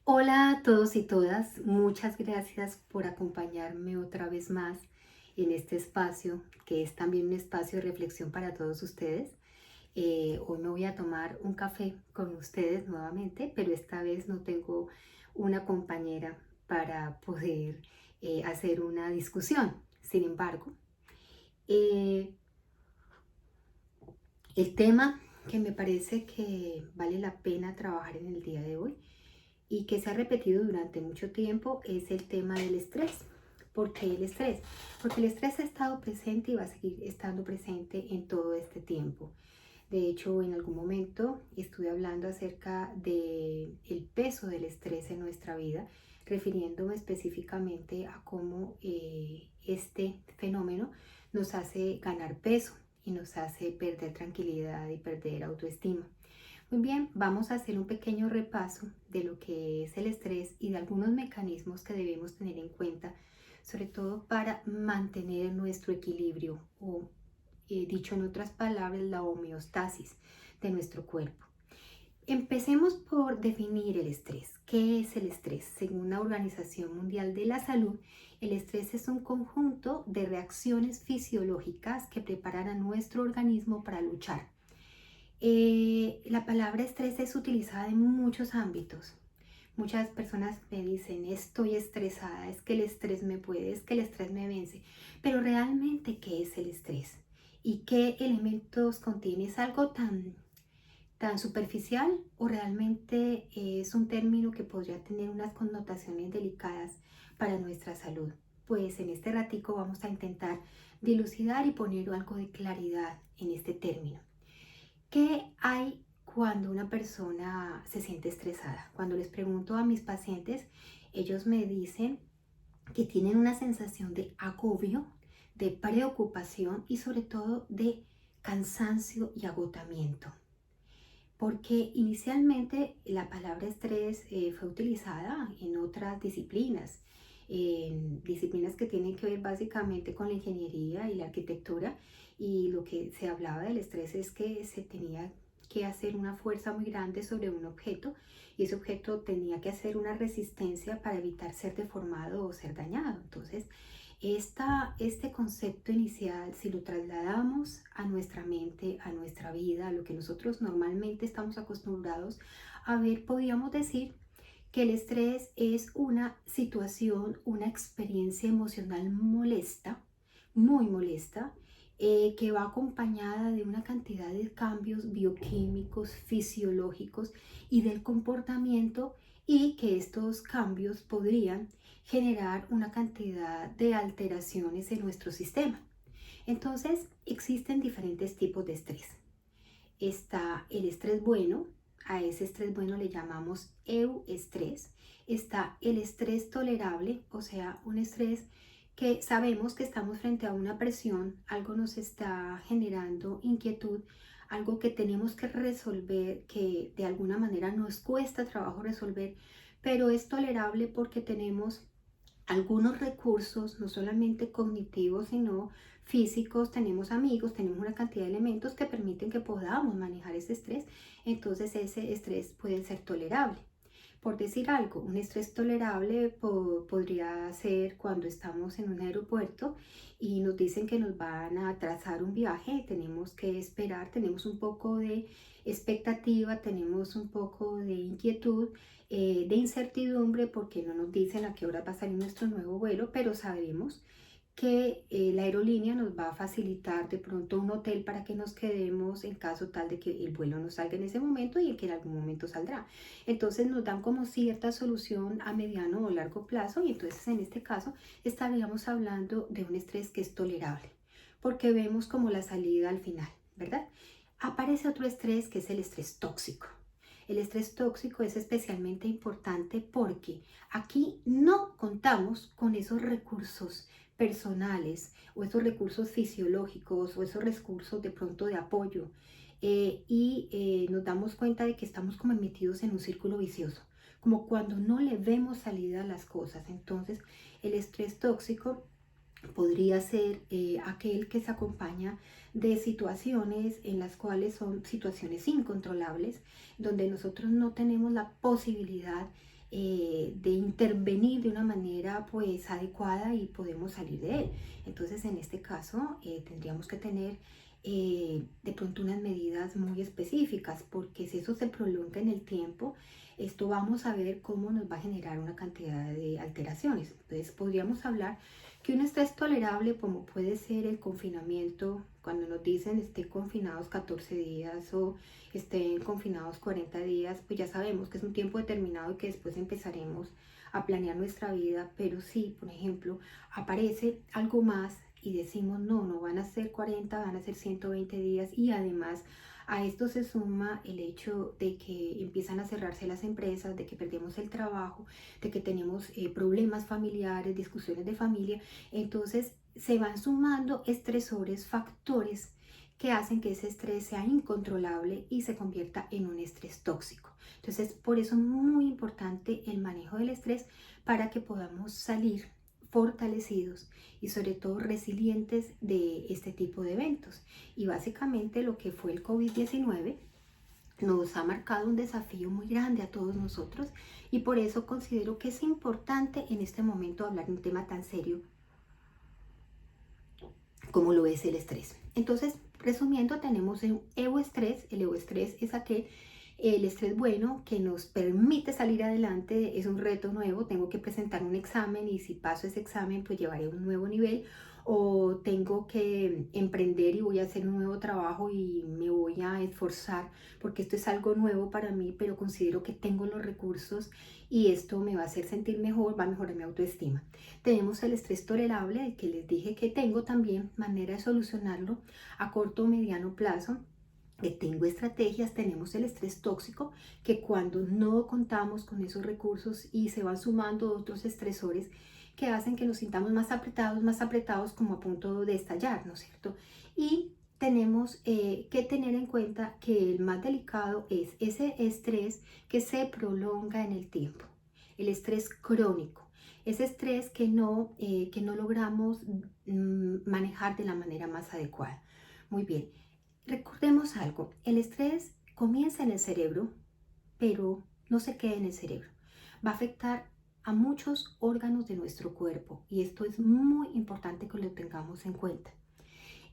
Hola a todos y todas, muchas gracias por acompañarme otra vez más en este espacio, que es también un espacio de reflexión para todos ustedes. Hoy me voy a tomar un café con ustedes nuevamente, pero esta vez no tengo una compañera para poder hacer una discusión. Sin embargo, eh, el tema que me parece que vale la pena trabajar en el día de hoy y que se ha repetido durante mucho tiempo es el tema del estrés. ¿Por qué el estrés? Porque el estrés ha estado presente y va a seguir estando presente en todo este tiempo. De hecho, en algún momento estuve hablando acerca del peso del estrés en nuestra vida, refiriéndome específicamente a cómo este fenómeno nos hace ganar peso y nos hace perder tranquilidad y perder autoestima. Muy bien, vamos a hacer un pequeño repaso de lo que es el estrés y de algunos mecanismos que debemos tener en cuenta, sobre todo para mantener nuestro equilibrio o, dicho en otras palabras, la homeostasis de nuestro cuerpo. Empecemos por definir el estrés. ¿Qué es el estrés? Según la Organización Mundial de la Salud, el estrés es un conjunto de reacciones fisiológicas que preparan a nuestro organismo para luchar. La palabra estrés es utilizada en muchos ámbitos. Muchas personas me dicen, estoy estresada, es que el estrés me puede, es que el estrés me vence. Pero realmente, ¿qué es el estrés? ¿Y qué elementos contiene? ¿Es algo tan superficial o realmente es un término que podría tener unas connotaciones delicadas para nuestra salud? Pues en este ratico vamos a intentar dilucidar y poner algo de claridad en este término. ¿Qué hay cuando una persona se siente estresada? Cuando les pregunto a mis pacientes, ellos me dicen que tienen una sensación de agobio, de preocupación y sobre todo de cansancio y agotamiento. Porque inicialmente la palabra estrés fue utilizada en otras disciplinas, en disciplinas que tienen que ver básicamente con la ingeniería y la arquitectura, y lo que se hablaba del estrés es que se tenía que hacer una fuerza muy grande sobre un objeto y ese objeto tenía que hacer una resistencia para evitar ser deformado o ser dañado. Entonces, este concepto inicial, si lo trasladamos a nuestra mente, a nuestra vida, a lo que nosotros normalmente estamos acostumbrados a ver, podríamos decir que el estrés es una situación, una experiencia emocional molesta, muy molesta, que va acompañada de una cantidad de cambios bioquímicos, fisiológicos y del comportamiento, y que estos cambios podrían generar una cantidad de alteraciones en nuestro sistema. Entonces, existen diferentes tipos de estrés. Está el estrés bueno, a ese estrés bueno le llamamos euestrés. Está el estrés tolerable, o sea, un estrés que sabemos que estamos frente a una presión, algo nos está generando inquietud, algo que tenemos que resolver, que de alguna manera nos cuesta trabajo resolver, pero es tolerable porque tenemos algunos recursos, no solamente cognitivos, sino físicos, tenemos amigos, tenemos una cantidad de elementos que permiten que podamos manejar ese estrés, entonces ese estrés puede ser tolerable. Por decir algo, un estrés tolerable podría ser cuando estamos en un aeropuerto y nos dicen que nos van a atrasar un viaje, tenemos que esperar, tenemos un poco de expectativa, tenemos un poco de inquietud, de incertidumbre porque no nos dicen a qué hora va a salir nuestro nuevo vuelo, pero sabemos que la aerolínea nos va a facilitar de pronto un hotel para que nos quedemos en caso tal de que el vuelo no salga en ese momento y en que en algún momento saldrá. Entonces nos dan como cierta solución a mediano o largo plazo, y entonces en este caso estaríamos hablando de un estrés que es tolerable porque vemos como la salida al final, ¿verdad? Aparece otro estrés que es el estrés tóxico. El estrés tóxico es especialmente importante porque aquí no contamos con esos recursos personales o esos recursos fisiológicos o esos recursos de pronto de apoyo, nos damos cuenta de que estamos como metidos en un círculo vicioso, como cuando no le vemos salida a las cosas. Entonces el estrés tóxico podría ser aquel que se acompaña de situaciones en las cuales son situaciones incontrolables, donde nosotros no tenemos la posibilidad de intervenir de una manera pues adecuada y podemos salir de él. Entonces en este caso tendríamos que tener de pronto unas medidas muy específicas, porque si eso se prolonga en el tiempo, esto vamos a ver cómo nos va a generar una cantidad de alteraciones. Entonces podríamos hablar que un estrés tolerable, como puede ser el confinamiento, cuando nos dicen estén confinados 14 días o estén confinados 40 días, pues ya sabemos que es un tiempo determinado y que después empezaremos a planear nuestra vida. Pero si, por ejemplo, aparece algo más y decimos no van a ser 40, van a ser 120 días, y además a esto se suma el hecho de que empiezan a cerrarse las empresas, de que perdemos el trabajo, de que tenemos problemas familiares, discusiones de familia. Entonces se van sumando estresores, factores que hacen que ese estrés sea incontrolable y se convierta en un estrés tóxico. Entonces, por eso es muy importante el manejo del estrés para que podamos salir fortalecidos y sobre todo resilientes de este tipo de eventos. Y básicamente lo que fue el COVID-19 nos ha marcado un desafío muy grande a todos nosotros, y por eso considero que es importante en este momento hablar de un tema tan serio como lo es el estrés. Entonces, resumiendo, tenemos el euestrés. El euestrés es el estrés bueno que nos permite salir adelante. Es un reto nuevo, tengo que presentar un examen y si paso ese examen pues llevaré un nuevo nivel, o tengo que emprender y voy a hacer un nuevo trabajo y me voy a esforzar porque esto es algo nuevo para mí, pero considero que tengo los recursos y esto me va a hacer sentir mejor, va a mejorar mi autoestima. Tenemos el estrés tolerable, el que les dije que tengo también manera de solucionarlo a corto o mediano plazo. Tengo estrategias. Tenemos el estrés tóxico, que cuando no contamos con esos recursos y se van sumando otros estresores que hacen que nos sintamos más apretados como a punto de estallar, ¿no es cierto? Y tenemos que tener en cuenta que el más delicado es ese estrés que se prolonga en el tiempo, el estrés crónico, ese estrés que no logramos manejar de la manera más adecuada. Muy bien. Recordemos algo, el estrés comienza en el cerebro, pero no se queda en el cerebro. Va a afectar a muchos órganos de nuestro cuerpo y esto es muy importante que lo tengamos en cuenta.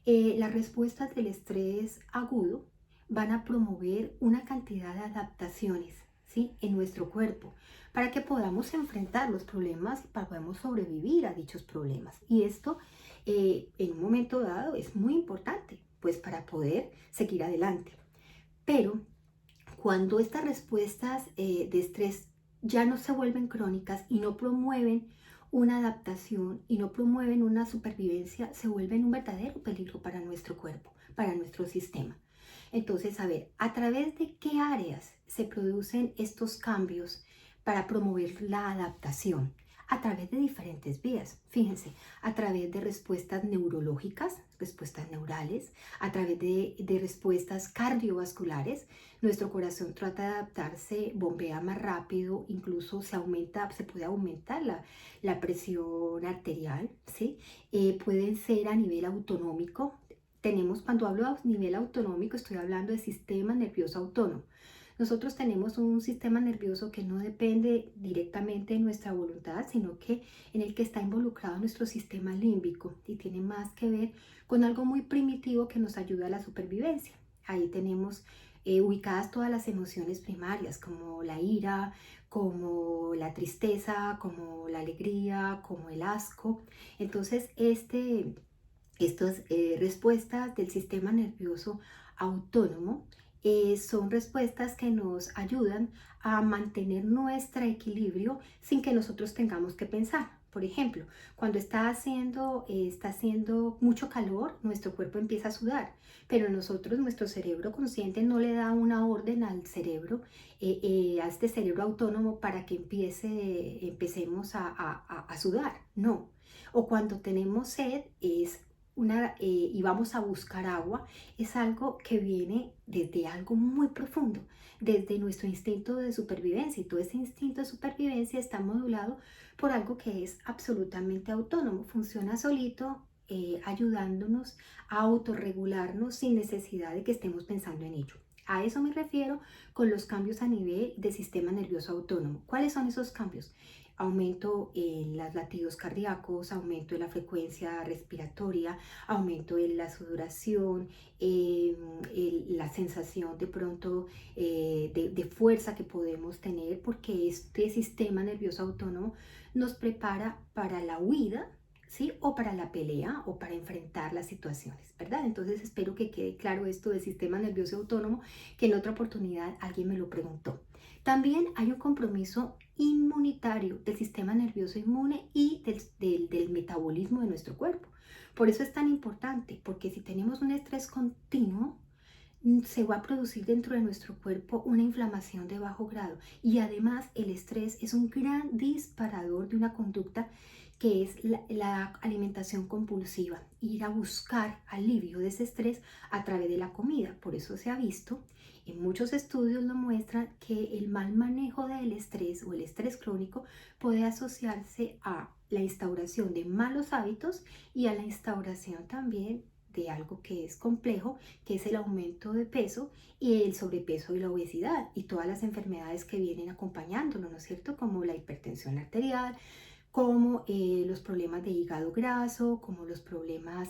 Las respuestas del estrés agudo van a promover una cantidad de adaptaciones, ¿sí?, en nuestro cuerpo para que podamos enfrentar los problemas y para que podamos sobrevivir a dichos problemas. Y esto en un momento dado es muy importante, pues para poder seguir adelante. Pero cuando estas respuestas de estrés ya no se vuelven crónicas y no promueven una adaptación y no promueven una supervivencia, se vuelven un verdadero peligro para nuestro cuerpo, para nuestro sistema. Entonces, a ver, ¿a través de qué áreas se producen estos cambios para promover la adaptación? A través de diferentes vías. Fíjense, a través de respuestas neurológicas, respuestas neurales, a través de respuestas cardiovasculares. Nuestro corazón trata de adaptarse, bombea más rápido, incluso se puede aumentar la presión arterial, ¿sí? Pueden ser a nivel autonómico. Cuando hablo a nivel autonómico, estoy hablando de sistema nervioso autónomo. Nosotros tenemos un sistema nervioso que no depende directamente de nuestra voluntad, sino que en el que está involucrado nuestro sistema límbico y tiene más que ver con algo muy primitivo que nos ayuda a la supervivencia. Ahí tenemos ubicadas todas las emociones primarias, como la ira, como la tristeza, como la alegría, como el asco. Entonces, estas respuestas del sistema nervioso autónomo son respuestas que nos ayudan a mantener nuestro equilibrio sin que nosotros tengamos que pensar. Por ejemplo, cuando está haciendo mucho calor, nuestro cuerpo empieza a sudar, pero nuestro cerebro consciente no le da una orden al cerebro, a este cerebro autónomo para que empecemos a sudar. No. O cuando tenemos sed y vamos a buscar agua, es algo que viene desde algo muy profundo, desde nuestro instinto de supervivencia, y todo ese instinto de supervivencia está modulado por algo que es absolutamente autónomo, funciona solito, ayudándonos a autorregularnos sin necesidad de que estemos pensando en ello. A eso me refiero con los cambios a nivel del sistema nervioso autónomo. ¿Cuáles son esos cambios? Aumento en los latidos cardíacos, aumento en la frecuencia respiratoria, aumento en la sudoración, la sensación de pronto de fuerza que podemos tener, porque este sistema nervioso autónomo nos prepara para la huida, ¿sí? O para la pelea o para enfrentar las situaciones, ¿verdad? Entonces espero que quede claro esto del sistema nervioso autónomo, que en otra oportunidad alguien me lo preguntó. También hay un compromiso inmunitario del sistema nervioso inmune y del metabolismo de nuestro cuerpo. Por eso es tan importante, porque si tenemos un estrés continuo, se va a producir dentro de nuestro cuerpo una inflamación de bajo grado, y además el estrés es un gran disparador de una conducta que es la alimentación compulsiva, ir a buscar alivio de ese estrés a través de la comida. Por eso se ha visto, en muchos estudios lo muestran, que el mal manejo del estrés o el estrés crónico puede asociarse a la instauración de malos hábitos y a la instauración también de algo que es complejo, que es el aumento de peso y el sobrepeso y la obesidad y todas las enfermedades que vienen acompañándolo, ¿no es cierto? Como la hipertensión arterial, como los problemas de hígado graso, como los problemas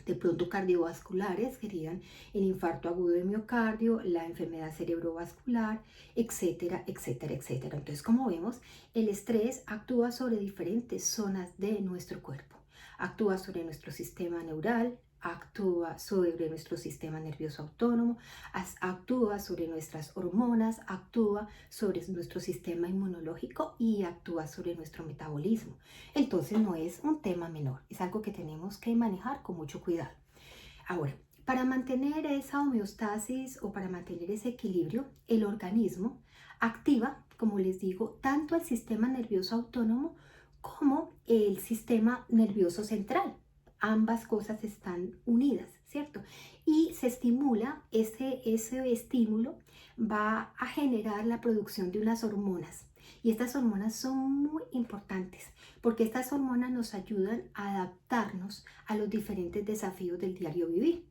de pronto cardiovasculares, serían el infarto agudo de miocardio, la enfermedad cerebrovascular, etcétera, etcétera, etcétera. Entonces, como vemos, el estrés actúa sobre diferentes zonas de nuestro cuerpo. Actúa sobre nuestro sistema neural, actúa sobre nuestro sistema nervioso autónomo, actúa sobre nuestras hormonas, actúa sobre nuestro sistema inmunológico y actúa sobre nuestro metabolismo. Entonces no es un tema menor, es algo que tenemos que manejar con mucho cuidado. Ahora, para mantener esa homeostasis o para mantener ese equilibrio, el organismo activa, como les digo, tanto el sistema nervioso autónomo como el sistema nervioso central. Ambas cosas están unidas, ¿cierto? Y se estimula, ese estímulo va a generar la producción de unas hormonas. Y estas hormonas son muy importantes porque estas hormonas nos ayudan a adaptarnos a los diferentes desafíos del diario vivir.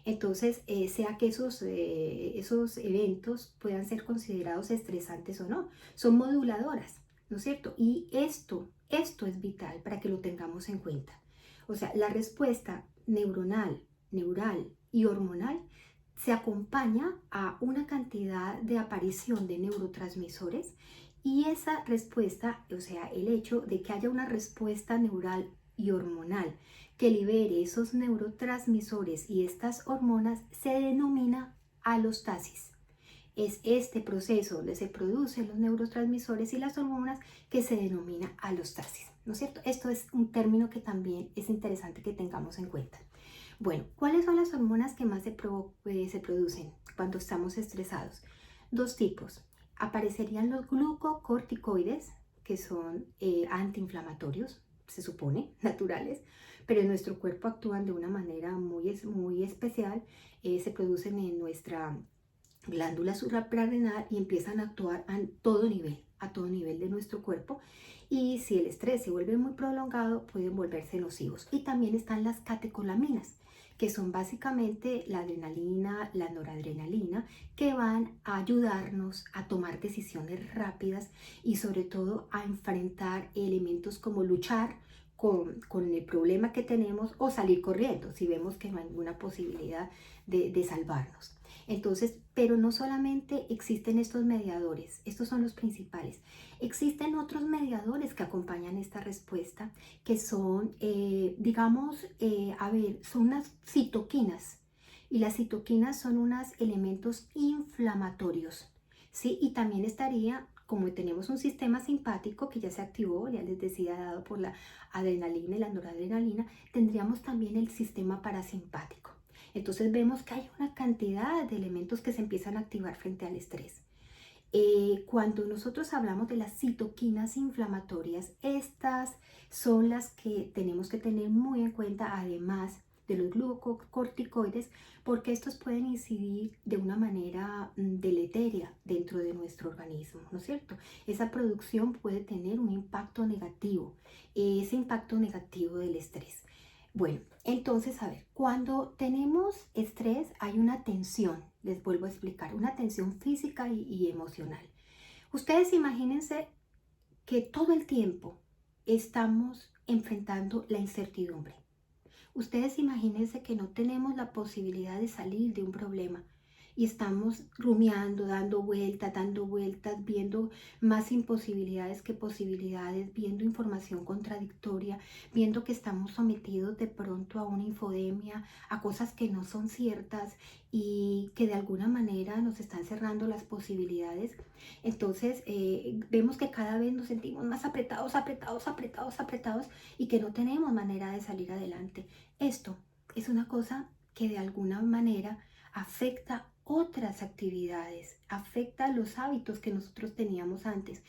Entonces, sea que esos eventos puedan ser considerados estresantes o no, son moduladoras, ¿no es cierto? Y esto es vital para que lo tengamos en cuenta. O sea, la respuesta neuronal y hormonal se acompaña a una cantidad de aparición de neurotransmisores, y esa respuesta, o sea, el hecho de que haya una respuesta neural y hormonal que libere esos neurotransmisores y estas hormonas, se denomina alostasis. Es este proceso donde se producen los neurotransmisores y las hormonas que se denomina alostasis, ¿no es cierto? Esto es un término que también es interesante que tengamos en cuenta. Bueno, ¿cuáles son las hormonas que más se producen cuando estamos estresados? Dos tipos. Aparecerían los glucocorticoides, que son antiinflamatorios, se supone, naturales, pero en nuestro cuerpo actúan de una manera muy especial. Se producen en nuestra glándula suprarrenal y empiezan a actuar a todo nivel de nuestro cuerpo, y si el estrés se vuelve muy prolongado pueden volverse nocivos. Y también están las catecolaminas, que son básicamente la adrenalina, la noradrenalina, que van a ayudarnos a tomar decisiones rápidas y sobre todo a enfrentar elementos como luchar con el problema que tenemos o salir corriendo si vemos que no hay ninguna posibilidad de salvarnos. Entonces, pero no solamente existen estos mediadores, estos son los principales. Existen otros mediadores que acompañan esta respuesta, que son, son unas citoquinas. Y las citoquinas son unos elementos inflamatorios, ¿sí? Y también estaría, como tenemos un sistema simpático que ya se activó, ya les decía, dado por la adrenalina y la noradrenalina, tendríamos también el sistema parasimpático. Entonces vemos que hay una cantidad de elementos que se empiezan a activar frente al estrés. Cuando nosotros hablamos de las citoquinas inflamatorias, estas son las que tenemos que tener muy en cuenta, además de los glucocorticoides, porque estos pueden incidir de una manera deletérea dentro de nuestro organismo, ¿no es cierto? Esa producción puede tener un impacto negativo, ese impacto negativo del estrés. Bueno, entonces, a ver, cuando tenemos estrés hay una tensión, les vuelvo a explicar, una tensión física y emocional. Ustedes imagínense que todo el tiempo estamos enfrentando la incertidumbre. Ustedes imagínense que no tenemos la posibilidad de salir de un problema y estamos rumiando, dando vueltas, viendo más imposibilidades que posibilidades, viendo información contradictoria, viendo que estamos sometidos de pronto a una infodemia, a cosas que no son ciertas y que de alguna manera nos están cerrando las posibilidades. Entonces vemos que cada vez nos sentimos más apretados y que no tenemos manera de salir adelante. Esto es una cosa que de alguna manera afecta otras actividades, afecta los hábitos que nosotros teníamos antes.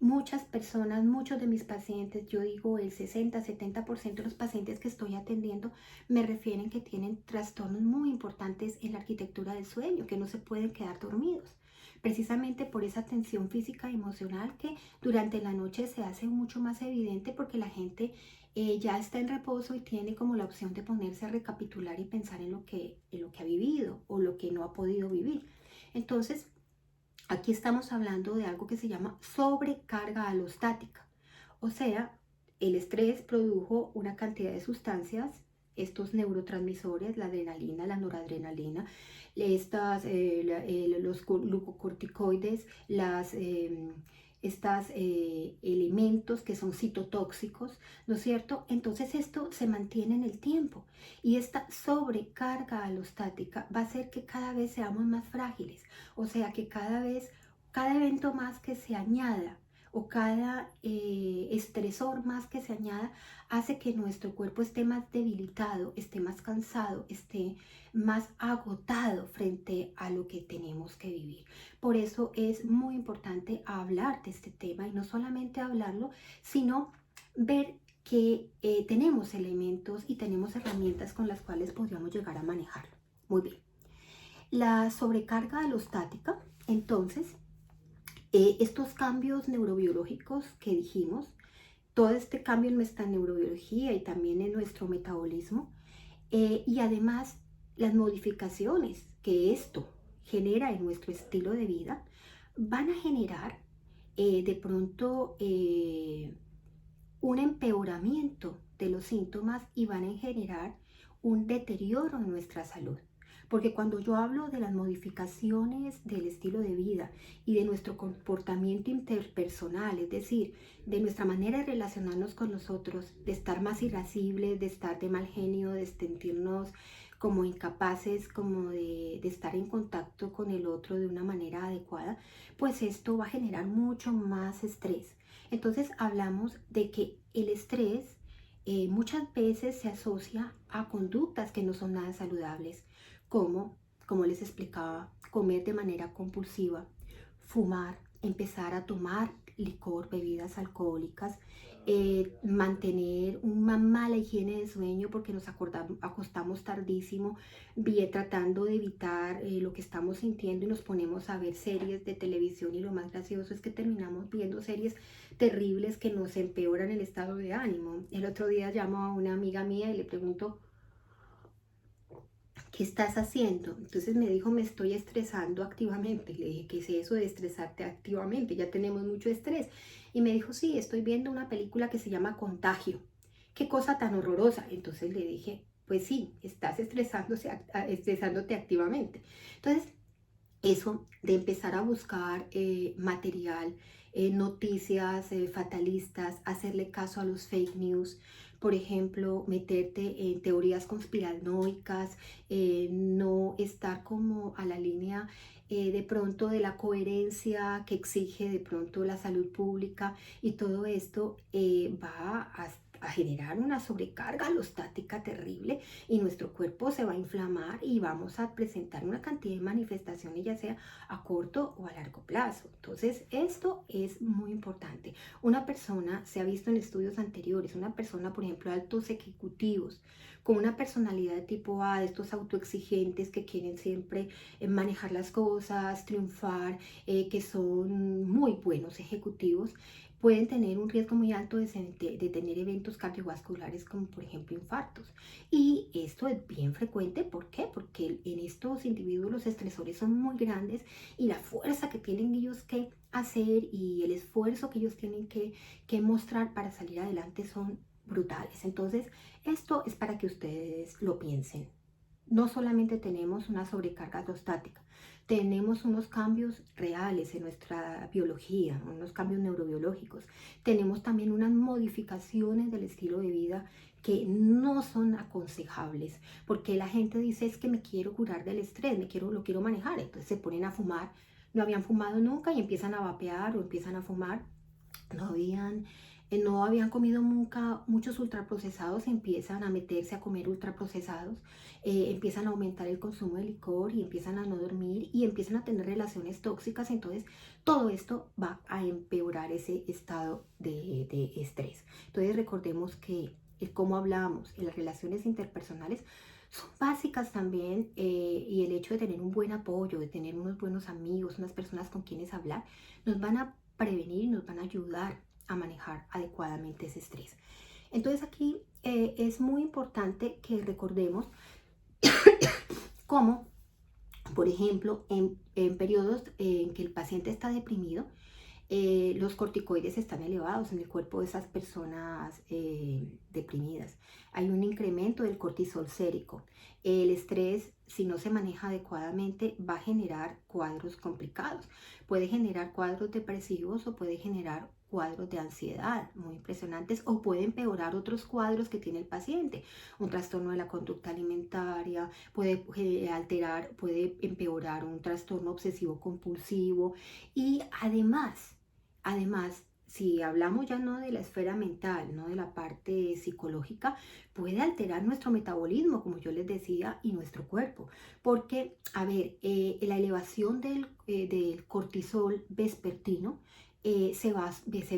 Muchas personas, muchos de mis pacientes, yo digo el 60-70% de los pacientes que estoy atendiendo me refieren que tienen trastornos muy importantes en la arquitectura del sueño, que no se pueden quedar dormidos, precisamente por esa tensión física y emocional que durante la noche se hace mucho más evidente porque la gente ya está en reposo y tiene como la opción de ponerse a recapitular y pensar en lo que ha vivido o lo que no ha podido vivir. Entonces, aquí estamos hablando de algo que se llama sobrecarga alostática. O sea, el estrés produjo una cantidad de sustancias, estos neurotransmisores, la adrenalina, la noradrenalina, los glucocorticoides, estos elementos que son citotóxicos, ¿no es cierto? Entonces esto se mantiene en el tiempo y esta sobrecarga alostática va a hacer que cada vez seamos más frágiles, o sea que cada evento más que se añada o cada estresor más que se añada hace que nuestro cuerpo esté más debilitado, esté más cansado, esté más agotado frente a lo que tenemos que vivir. Por eso es muy importante hablar de este tema y no solamente hablarlo, sino ver que tenemos elementos y tenemos herramientas con las cuales podríamos llegar a manejarlo. Muy bien. La sobrecarga alostática, entonces, estos cambios neurobiológicos que dijimos, todo este cambio en nuestra neurobiología y también en nuestro metabolismo, y además las modificaciones que esto genera en nuestro estilo de vida, van a generar de pronto un empeoramiento de los síntomas y van a generar un deterioro en nuestra salud. Porque cuando yo hablo de las modificaciones del estilo de vida y de nuestro comportamiento interpersonal, es decir, de nuestra manera de relacionarnos con los otros, de estar más irascibles, de estar de mal genio, de sentirnos como incapaces, como de estar en contacto con el otro de una manera adecuada, pues esto va a generar mucho más estrés. Entonces hablamos de que el estrés muchas veces se asocia a conductas que no son nada saludables, como les explicaba, comer de manera compulsiva, fumar, empezar a tomar licor, bebidas alcohólicas, mantener una mala higiene de sueño porque nos acostamos tardísimo, tratando de evitar lo que estamos sintiendo y nos ponemos a ver series de televisión y lo más gracioso es que terminamos viendo series terribles que nos empeoran el estado de ánimo. El otro día llamo a una amiga mía y le pregunto, ¿qué estás haciendo? Entonces me dijo, me estoy estresando activamente. Le dije, ¿qué es eso de estresarte activamente? Ya tenemos mucho estrés. Y me dijo, sí, estoy viendo una película que se llama Contagio. Qué cosa tan horrorosa. Entonces le dije, pues sí, estás estresándote activamente. Entonces, eso de empezar a buscar material, noticias fatalistas, hacerle caso a los fake news, por ejemplo, meterte en teorías conspiranoicas, no estar como a la línea de pronto de la coherencia que exige de pronto la salud pública y todo esto va a generar una sobrecarga alostática terrible y nuestro cuerpo se va a inflamar y vamos a presentar una cantidad de manifestaciones ya sea a corto o a largo plazo. Entonces esto es muy importante. Una persona, se ha visto en estudios anteriores, una persona por ejemplo altos ejecutivos con una personalidad de tipo A, de estos autoexigentes que quieren siempre manejar las cosas, triunfar, que son muy buenos ejecutivos, pueden tener un riesgo muy alto de tener eventos cardiovasculares como por ejemplo infartos. Y esto es bien frecuente, ¿por qué? Porque en estos individuos los estresores son muy grandes y la fuerza que tienen ellos que hacer y el esfuerzo que ellos tienen que mostrar para salir adelante son brutales. Entonces, esto es para que ustedes lo piensen. No solamente tenemos una sobrecarga alostática, tenemos unos cambios reales en nuestra biología, unos cambios neurobiológicos. Tenemos también unas modificaciones del estilo de vida que no son aconsejables, porque la gente dice es que me quiero curar del estrés, lo quiero manejar, entonces se ponen a fumar, no habían fumado nunca y empiezan a vapear o empiezan a fumar, no habían comido nunca muchos ultraprocesados, empiezan a meterse a comer ultraprocesados, empiezan a aumentar el consumo de licor y empiezan a no dormir y empiezan a tener relaciones tóxicas. Entonces, todo esto va a empeorar ese estado de estrés. Entonces, recordemos que como hablamos en las relaciones interpersonales, son básicas también, y el hecho de tener un buen apoyo, de tener unos buenos amigos, unas personas con quienes hablar, nos van a prevenir y nos van a ayudar a manejar adecuadamente ese estrés. Entonces aquí es muy importante que recordemos cómo, por ejemplo, en periodos en que el paciente está deprimido, los corticoides están elevados en el cuerpo de esas personas deprimidas. Hay un incremento del cortisol sérico. El estrés, si no se maneja adecuadamente, va a generar cuadros complicados. Puede generar cuadros depresivos o puede generar cuadros de ansiedad muy impresionantes o puede empeorar otros cuadros que tiene el paciente. Un trastorno de la conducta alimentaria, puede empeorar un trastorno obsesivo compulsivo y Además, si hablamos ya no de la esfera mental, no de la parte psicológica, puede alterar nuestro metabolismo, como yo les decía, y nuestro cuerpo. Porque, a ver, la elevación del cortisol vespertino se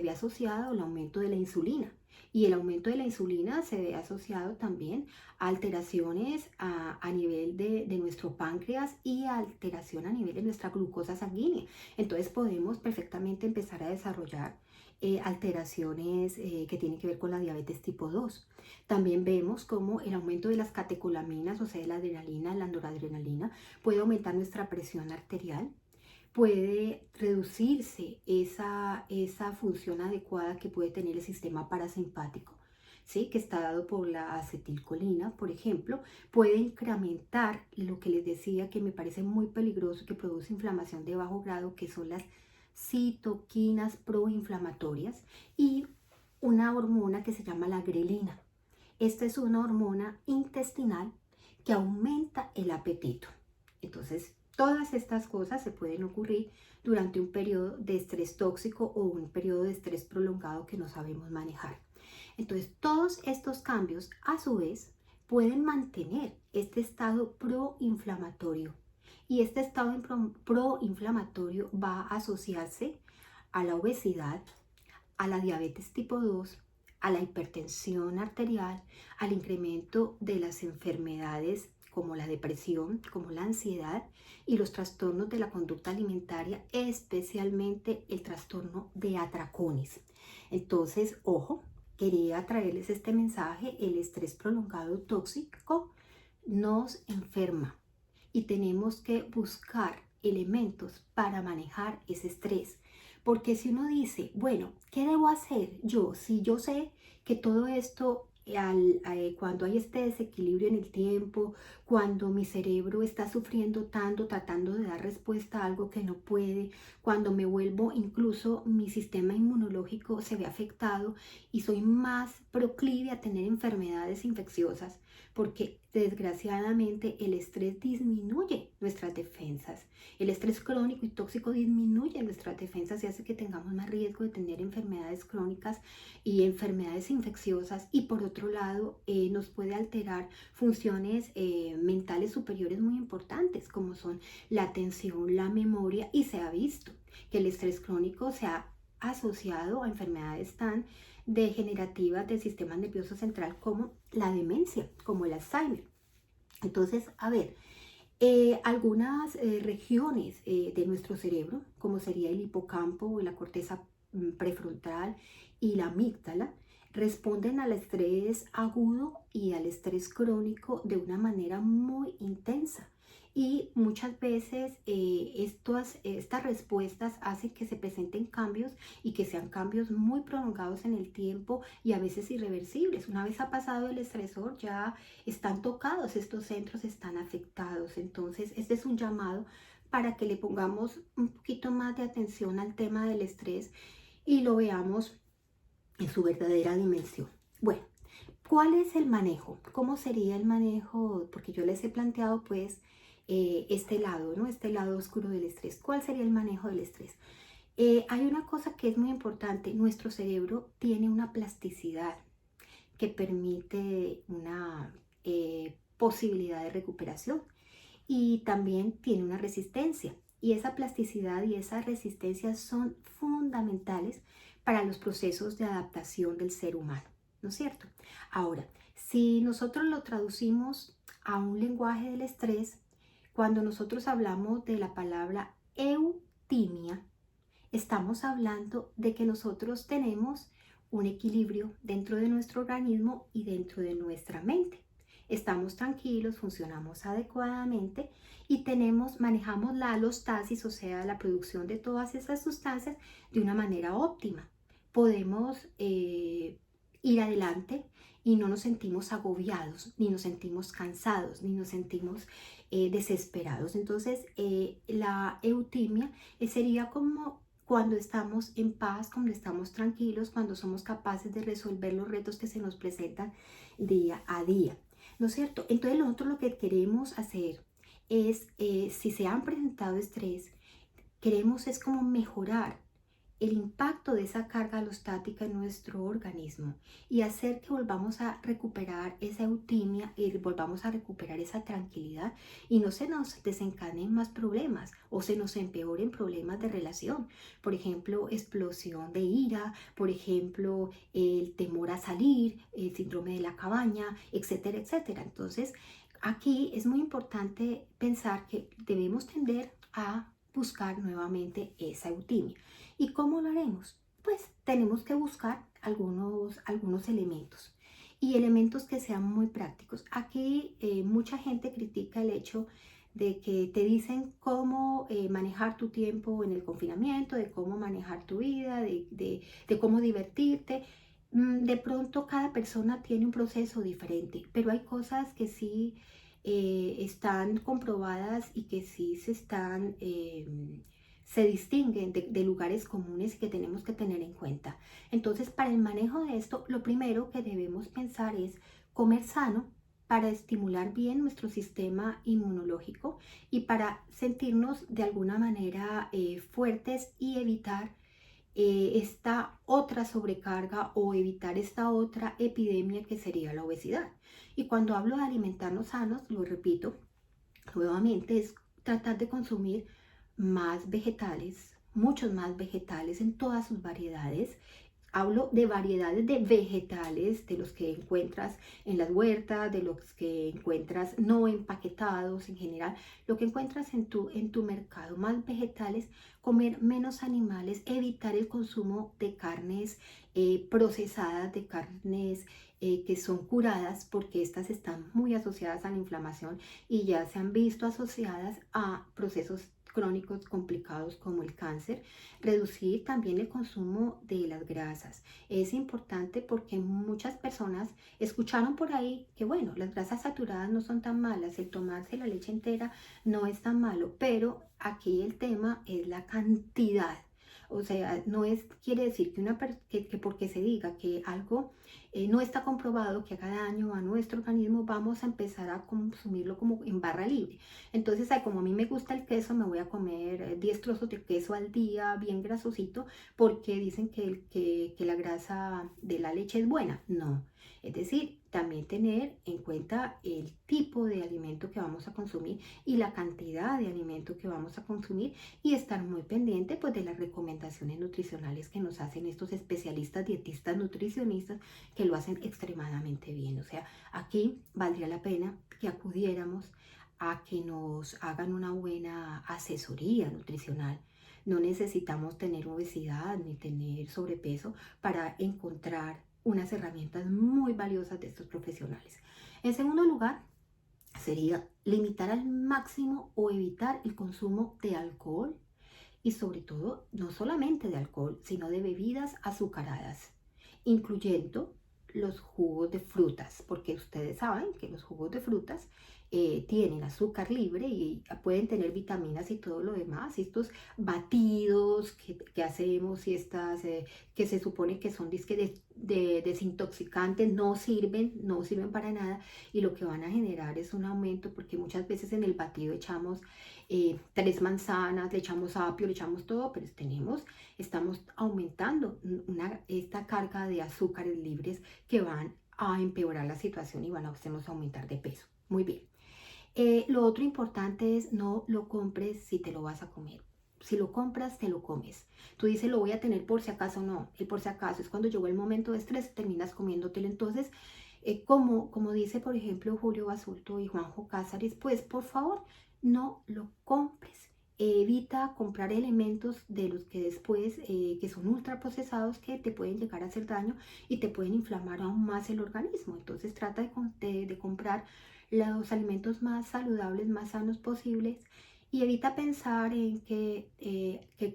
ve asociado al aumento de la insulina. Y el aumento de la insulina se ve asociado también a alteraciones a nivel de nuestro páncreas y a alteración a nivel de nuestra glucosa sanguínea. Entonces podemos perfectamente empezar a desarrollar alteraciones que tienen que ver con la diabetes tipo 2. También vemos cómo el aumento de las catecolaminas, o sea, de la adrenalina, la noradrenalina, puede aumentar nuestra presión arterial, puede reducirse esa función adecuada que puede tener el sistema parasimpático, ¿sí? Que está dado por la acetilcolina, por ejemplo, puede incrementar lo que les decía que me parece muy peligroso, que produce inflamación de bajo grado, que son las citoquinas proinflamatorias y una hormona que se llama la grelina. Esta es una hormona intestinal que aumenta el apetito. Entonces, todas estas cosas se pueden ocurrir durante un periodo de estrés tóxico o un periodo de estrés prolongado que no sabemos manejar. Entonces, todos estos cambios, a su vez, pueden mantener este estado proinflamatorio. Y este estado proinflamatorio va a asociarse a la obesidad, a la diabetes tipo 2, a la hipertensión arterial, al incremento de las enfermedades como la depresión, como la ansiedad y los trastornos de la conducta alimentaria, especialmente el trastorno de atracones. Entonces, ojo, quería traerles este mensaje: el estrés prolongado tóxico nos enferma y tenemos que buscar elementos para manejar ese estrés. Porque si uno dice, bueno, ¿qué debo hacer yo? Si yo sé que todo esto, cuando hay este desequilibrio en el tiempo, cuando mi cerebro está sufriendo tanto, tratando de dar respuesta a algo que no puede, cuando me vuelvo, incluso mi sistema inmunológico se ve afectado y soy más proclive a tener enfermedades infecciosas, porque desgraciadamente el estrés disminuye nuestras defensas. El estrés crónico y tóxico disminuye nuestras defensas y hace que tengamos más riesgo de tener enfermedades crónicas y enfermedades infecciosas, y por otro lado nos puede alterar funciones mentales superiores muy importantes, como son la atención, la memoria, y se ha visto que el estrés crónico se ha asociado a enfermedades tan degenerativas del sistema nervioso central como la demencia, como el Alzheimer. Entonces, a ver, algunas regiones de nuestro cerebro, como sería el hipocampo, la corteza prefrontal y la amígdala, responden al estrés agudo y al estrés crónico de una manera muy intensa. Y muchas veces estas respuestas hacen que se presenten cambios y que sean cambios muy prolongados en el tiempo y a veces irreversibles. Una vez ha pasado el estresor, ya están tocados, estos centros están afectados. Entonces, este es un llamado para que le pongamos un poquito más de atención al tema del estrés y lo veamos en su verdadera dimensión. Bueno, ¿cuál es el manejo? ¿Cómo sería el manejo? Porque yo les he planteado pues este lado, ¿no? Este lado oscuro del estrés. ¿Cuál sería el manejo del estrés? Hay una cosa que es muy importante. Nuestro cerebro tiene una plasticidad que permite una posibilidad de recuperación y también tiene una resistencia. Y esa plasticidad y esa resistencia son fundamentales para los procesos de adaptación del ser humano, ¿no es cierto? Ahora, si nosotros lo traducimos a un lenguaje del estrés, cuando nosotros hablamos de la palabra eutimia, estamos hablando de que nosotros tenemos un equilibrio dentro de nuestro organismo y dentro de nuestra mente. Estamos tranquilos, funcionamos adecuadamente y manejamos la alostasis, o sea, la producción de todas esas sustancias de una manera óptima. Podemos ir adelante y no nos sentimos agobiados, ni nos sentimos cansados, ni nos sentimos desesperados. Entonces, la eutimia sería como cuando estamos en paz, cuando estamos tranquilos, cuando somos capaces de resolver los retos que se nos presentan día a día, ¿no es cierto? Entonces nosotros lo que queremos hacer es, si se han presentado estrés, queremos es como mejorar el impacto de esa carga alostática en nuestro organismo y hacer que volvamos a recuperar esa eutimia y volvamos a recuperar esa tranquilidad y no se nos desencadenen más problemas o se nos empeoren problemas de relación. Por ejemplo, explosión de ira, por ejemplo, el temor a salir, el síndrome de la cabaña, etcétera, etcétera. Entonces, aquí es muy importante pensar que debemos tender a buscar nuevamente esa eutimia. ¿Y cómo lo haremos? Pues tenemos que buscar algunos elementos y elementos que sean muy prácticos. Aquí mucha gente critica el hecho de que te dicen cómo manejar tu tiempo en el confinamiento, de cómo manejar tu vida, de cómo divertirte. De pronto cada persona tiene un proceso diferente, pero hay cosas que sí están comprobadas y que sí se distinguen de lugares comunes que tenemos que tener en cuenta. Entonces, para el manejo de esto, lo primero que debemos pensar es comer sano para estimular bien nuestro sistema inmunológico y para sentirnos de alguna manera fuertes y evitar esta otra sobrecarga o evitar esta otra epidemia que sería la obesidad. Y cuando hablo de alimentarnos sanos, lo repito nuevamente, es tratar de consumir más vegetales, muchos más vegetales en todas sus variedades. Hablo de variedades de vegetales, de los que encuentras en las huertas, de los que encuentras no empaquetados en general, lo que encuentras en tu mercado, más vegetales, comer menos animales, evitar el consumo de carnes procesadas, de carnes que son curadas, porque estas están muy asociadas a la inflamación y ya se han visto asociadas a procesos crónicos complicados como el cáncer. Reducir también el consumo de las grasas. Es importante porque muchas personas escucharon por ahí que bueno, las grasas saturadas no son tan malas, el tomarse la leche entera no es tan malo, pero aquí el tema es la cantidad. O sea, no quiere decir que porque se diga que algo no está comprobado que haga daño a nuestro organismo, vamos a empezar a consumirlo como en barra libre. Entonces, como a mí me gusta el queso, me voy a comer 10 trozos de queso al día, bien grasosito, porque dicen que la grasa de la leche es buena. No, es decir, también tener en cuenta el tipo de alimento que vamos a consumir y la cantidad de alimento que vamos a consumir y estar muy pendiente pues de las recomendaciones nutricionales que nos hacen estos especialistas, dietistas, nutricionistas que lo hacen extremadamente bien. O sea, aquí valdría la pena que acudiéramos a que nos hagan una buena asesoría nutricional. No necesitamos tener obesidad ni tener sobrepeso para encontrar unas herramientas muy valiosas de estos profesionales. En segundo lugar, sería limitar al máximo o evitar el consumo de alcohol y sobre todo no solamente de alcohol, sino de bebidas azucaradas, incluyendo los jugos de frutas, porque ustedes saben que los jugos de frutas tienen azúcar libre y pueden tener vitaminas y todo lo demás. Estos batidos que hacemos y estas que se supone que son desintoxicantes no sirven para nada y lo que van a generar es un aumento porque muchas veces en el batido echamos 3 manzanas, le echamos apio, le echamos todo, pero estamos aumentando esta carga de azúcares libres que van a empeorar la situación y van a hacernos aumentar de peso. Muy bien. Lo otro importante es no lo compres si te lo vas a comer. Si lo compras, te lo comes. Tú dices, lo voy a tener por si acaso, no. El por si acaso es cuando llegó el momento de estrés, terminas comiéndotelo. Entonces, como dice, por ejemplo, Julio Basulto y Juanjo Cázares, pues por favor, no lo compres. Evita comprar elementos de los que después, que son ultraprocesados, que te pueden llegar a hacer daño y te pueden inflamar aún más el organismo. Entonces trata de comprar los alimentos más saludables, más sanos posibles y evita pensar en que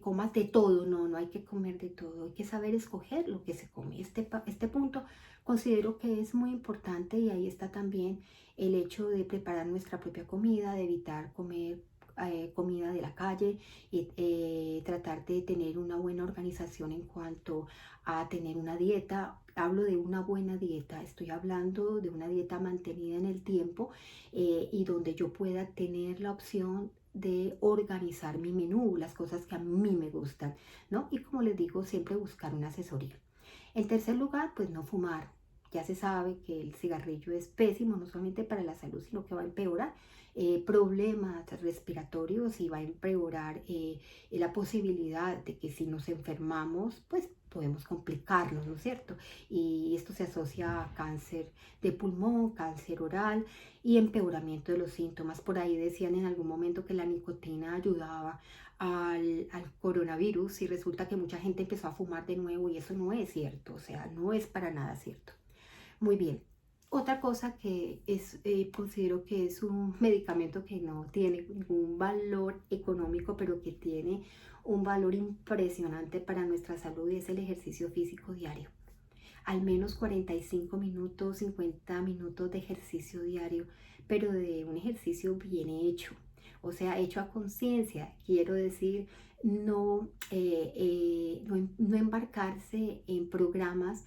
comas de todo. No hay que comer de todo, hay que saber escoger lo que se come. Este punto considero que es muy importante y ahí está también el hecho de preparar nuestra propia comida, de evitar comer comida de la calle y tratar de tener una buena organización en cuanto a tener una dieta. Hablo de una buena dieta, estoy hablando de una dieta mantenida en el tiempo y donde yo pueda tener la opción de organizar mi menú, las cosas que a mí me gustan, ¿no? Y como les digo, siempre buscar una asesoría. En tercer lugar, pues no fumar. Ya se sabe que el cigarrillo es pésimo, no solamente para la salud, sino que va a empeorar problemas respiratorios y va a empeorar la posibilidad de que si nos enfermamos, pues podemos complicarnos, ¿no es cierto? Y esto se asocia a cáncer de pulmón, cáncer oral y empeoramiento de los síntomas. Por ahí decían en algún momento que la nicotina ayudaba al coronavirus y resulta que mucha gente empezó a fumar de nuevo y eso no es cierto, o sea, no es para nada cierto. Muy bien. Otra cosa que considero que es un medicamento que no tiene ningún valor económico, pero que tiene un valor impresionante para nuestra salud y es el ejercicio físico diario. Al menos 45 minutos, 50 minutos de ejercicio diario, pero de un ejercicio bien hecho. O sea, hecho a conciencia. Quiero decir, no embarcarse en programas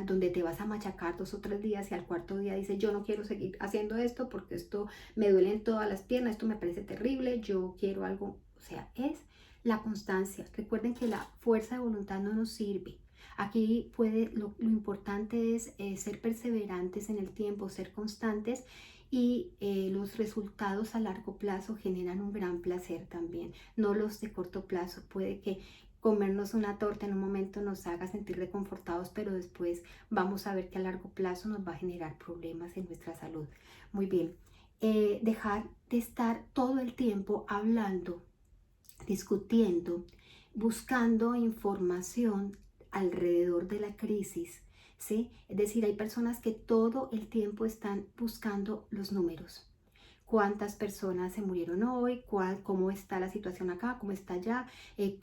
donde te vas a machacar 2 o 3 días y al cuarto día dices, yo no quiero seguir haciendo esto porque esto me duelen todas las piernas, esto me parece terrible, yo quiero algo. O sea, es la constancia. Recuerden que la fuerza de voluntad no nos sirve. Aquí lo importante es ser perseverantes en el tiempo, ser constantes y los resultados a largo plazo generan un gran placer también, no los de corto plazo. Puede que comernos una torta en un momento nos haga sentir reconfortados, pero después vamos a ver que a largo plazo nos va a generar problemas en nuestra salud. Muy bien, dejar de estar todo el tiempo hablando, discutiendo, buscando información alrededor de la crisis, ¿sí? Es decir, hay personas que todo el tiempo están buscando los números. ¿Cuántas personas se murieron hoy? ¿Cómo está la situación acá? ¿Cómo está allá?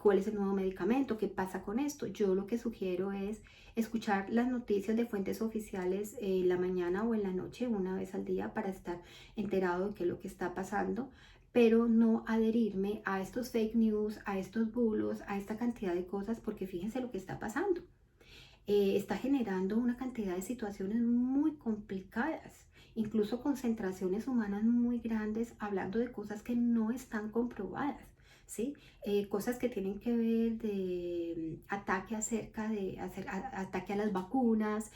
¿Cuál es el nuevo medicamento? ¿Qué pasa con esto? Yo lo que sugiero es escuchar las noticias de fuentes oficiales en la mañana o en la noche, una vez al día, para estar enterado de qué es lo que está pasando, pero no adherirme a estos fake news, a estos bulos, a esta cantidad de cosas, porque fíjense lo que está pasando. está generando una cantidad de situaciones muy complicadas, incluso concentraciones humanas muy grandes, hablando de cosas que no están comprobadas, ¿sí? Cosas que tienen que ver de ataque ataque a las vacunas,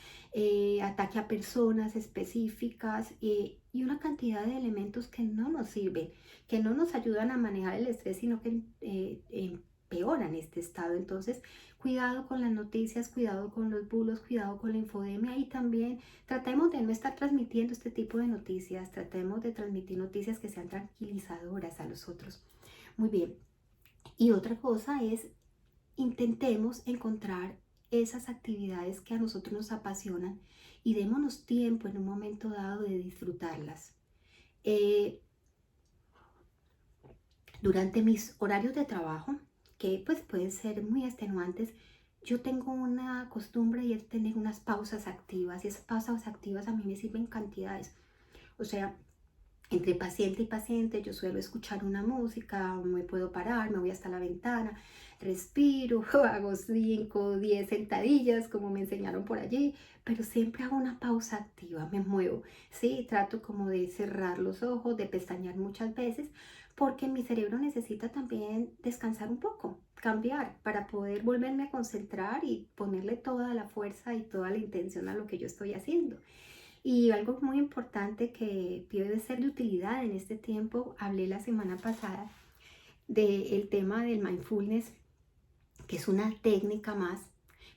ataque a personas específicas, y una cantidad de elementos que no nos sirven, que no nos ayudan a manejar el estrés, sino que empeoran este estado. Entonces, cuidado con las noticias, cuidado con los bulos, cuidado con la infodemia, y también tratemos de no estar transmitiendo este tipo de noticias, tratemos de transmitir noticias que sean tranquilizadoras a los otros. Muy bien. Y otra cosa es, intentemos encontrar esas actividades que a nosotros nos apasionan y démonos tiempo en un momento dado de disfrutarlas. Durante mis horarios de trabajo, que pues pueden ser muy extenuantes, yo tengo una costumbre y es tener unas pausas activas, y esas pausas activas a mí me sirven cantidades. O sea, entre paciente y paciente yo suelo escuchar una música, me puedo parar, me voy hasta la ventana, respiro, hago 5 o 10 sentadillas como me enseñaron por allí, pero siempre hago una pausa activa, me muevo, ¿sí? Trato como de cerrar los ojos, de pestañear muchas veces, porque mi cerebro necesita también descansar un poco, cambiar, para poder volverme a concentrar y ponerle toda la fuerza y toda la intención a lo que yo estoy haciendo. Y algo muy importante que debe ser de utilidad en este tiempo, hablé la semana pasada del tema del mindfulness, que es una técnica más,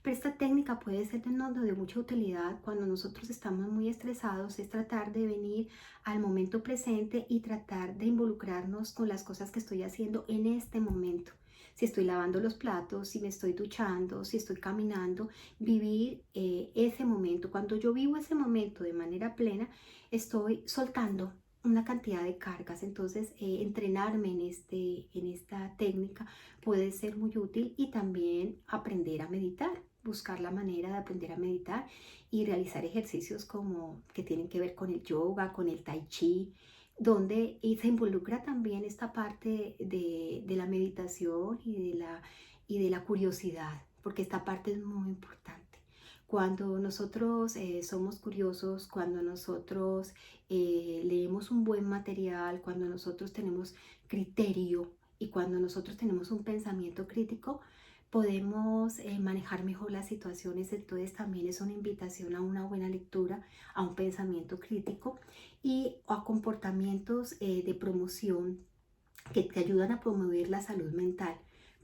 pero esta técnica puede ser de mucha utilidad cuando nosotros estamos muy estresados. Es tratar de venir al momento presente y tratar de involucrarnos con las cosas que estoy haciendo en este momento. Si estoy lavando los platos, si me estoy duchando, si estoy caminando, vivir ese momento. Cuando yo vivo ese momento de manera plena, estoy soltando una cantidad de cargas. Entonces, entrenarme en esta técnica puede ser muy útil, y también aprender a meditar, buscar la manera de aprender a meditar y realizar ejercicios como que tienen que ver con el yoga, con el tai chi, donde se involucra también esta parte de la meditación y de la curiosidad, porque esta parte es muy importante. Cuando nosotros somos curiosos, cuando nosotros leemos un buen material, cuando nosotros tenemos criterio y cuando nosotros tenemos un pensamiento crítico, podemos manejar mejor las situaciones. Entonces también es una invitación a una buena lectura, a un pensamiento crítico y a comportamientos de promoción que te ayudan a promover la salud mental.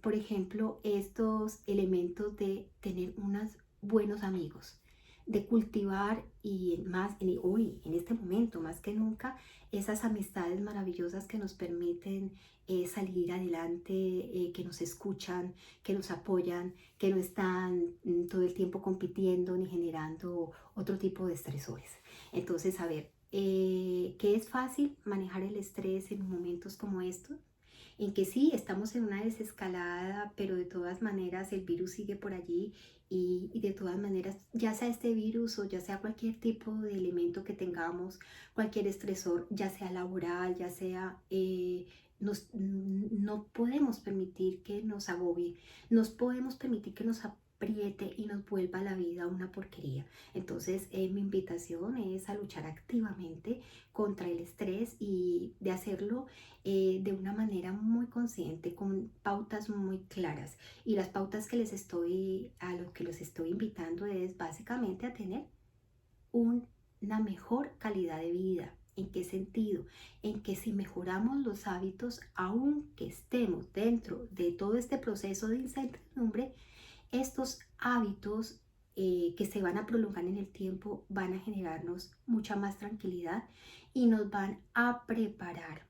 Por ejemplo, estos elementos de tener unos buenos amigos, de cultivar, y más hoy, en este momento, más que nunca, esas amistades maravillosas que nos permiten salir adelante, que nos escuchan, que nos apoyan, que no están todo el tiempo compitiendo ni generando otro tipo de estresores. Entonces, a ver, que es fácil manejar el estrés en momentos como estos, en que sí, estamos en una desescalada, pero de todas maneras el virus sigue por allí, y de todas maneras, ya sea este virus o ya sea cualquier tipo de elemento que tengamos, cualquier estresor, ya sea laboral, ya sea... no podemos permitir que nos agobie, nos podemos permitir que nos apriete y nos vuelva la vida una porquería. Entonces, mi invitación es a luchar activamente contra el estrés, y de hacerlo de una manera muy consciente, con pautas muy claras. Y las pautas a lo que los estoy invitando es básicamente a tener una mejor calidad de vida. ¿En qué sentido? En que si mejoramos los hábitos, aunque estemos dentro de todo este proceso de incertidumbre, estos hábitos que se van a prolongar en el tiempo van a generarnos mucha más tranquilidad y nos van a preparar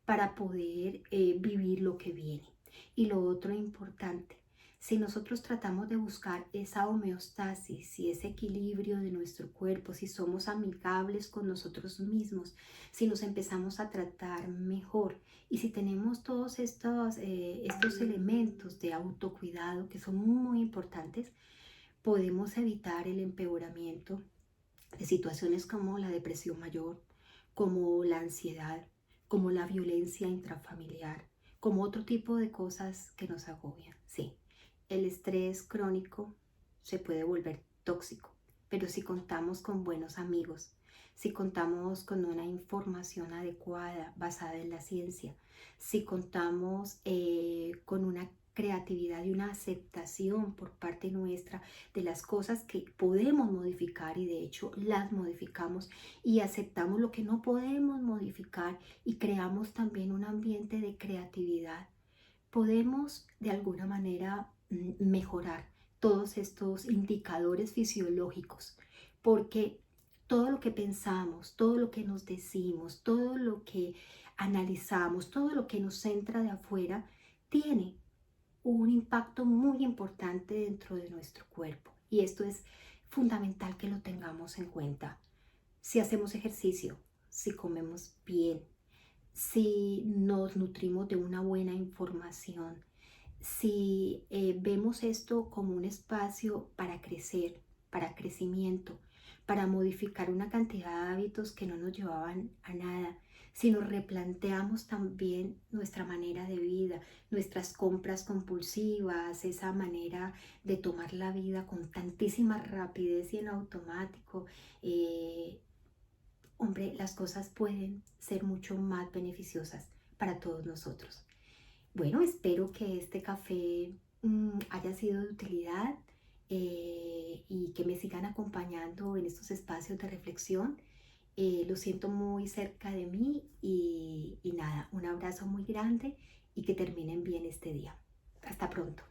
para poder vivir lo que viene. Y lo otro importante, si nosotros tratamos de buscar esa homeostasis y ese equilibrio de nuestro cuerpo, si somos amigables con nosotros mismos, si nos empezamos a tratar mejor, y si tenemos todos estos elementos de autocuidado que son muy importantes, podemos evitar el empeoramiento de situaciones como la depresión mayor, como la ansiedad, como la violencia intrafamiliar, como otro tipo de cosas que nos agobian. Sí, el estrés crónico se puede volver tóxico. Pero si contamos con buenos amigos, si contamos con una información adecuada basada en la ciencia, si contamos con una creatividad y una aceptación por parte nuestra de las cosas que podemos modificar y de hecho las modificamos y aceptamos lo que no podemos modificar y creamos también un ambiente de creatividad, podemos de alguna manera mejorar todos estos indicadores fisiológicos, porque todo lo que pensamos, todo lo que nos decimos, todo lo que analizamos, todo lo que nos entra de afuera, tiene un impacto muy importante dentro de nuestro cuerpo. Y esto es fundamental que lo tengamos en cuenta. Si hacemos ejercicio, si comemos bien, si nos nutrimos de una buena información, si vemos esto como un espacio para crecer, para crecimiento, para modificar una cantidad de hábitos que no nos llevaban a nada, si nos replanteamos también nuestra manera de vida, nuestras compras compulsivas, esa manera de tomar la vida con tantísima rapidez y en automático, hombre, las cosas pueden ser mucho más beneficiosas para todos nosotros. Bueno, espero que este café haya sido de utilidad y que me sigan acompañando en estos espacios de reflexión. Lo siento muy cerca de mí y nada, un abrazo muy grande y que terminen bien este día. Hasta pronto.